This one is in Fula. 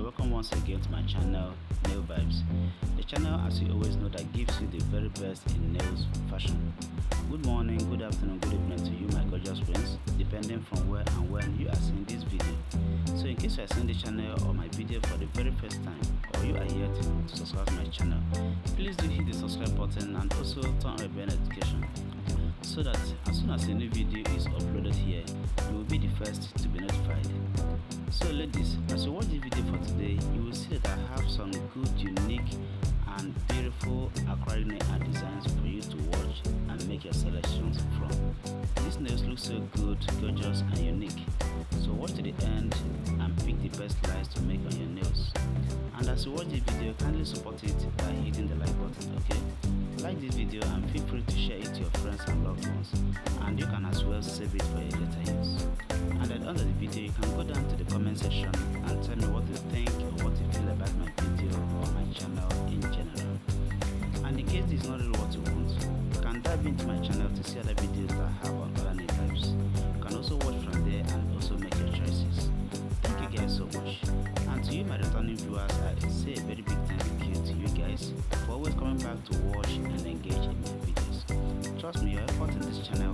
You're welcome once again to my channel, Nail Vibes. The channel, as you always know, that gives you the very best in nails fashion. Good morning, good afternoon, good evening to you, my gorgeous friends, depending from where and when you are seeing this video. So in case you are seeing the channel or my video for the very first time, or you are yet to subscribe to my channel, please do hit the subscribe button and also turn on the bell notification, so that as soon as a new video is uploaded here, you will be the first to be notified. So ladies, as you watch the video for today, you will see that I have some good, unique and beautiful acrylic nail art designs for you to watch and make your selections from. These nails look so good, gorgeous and unique. So watch to the end and pick the best lines to make on your nails. And as you watch the video, kindly support it by hitting the like button, okay? Like this video and feel free to share it to your friends and loved ones, and you can as well save it for your later use. And at the end of the video, you can go down to the comment section and tell me what you think or what you feel about my video or my channel in general. And in case this is not really what you want, you can dive into my channel to see other videos that I have on other nail types. You can also watch from there and also make your choices. Thank you guys so much. And to you, my returning viewers, I say a very big thank you to you guys for always coming back to watch and engage in my videos. Trust me, your effort in this channel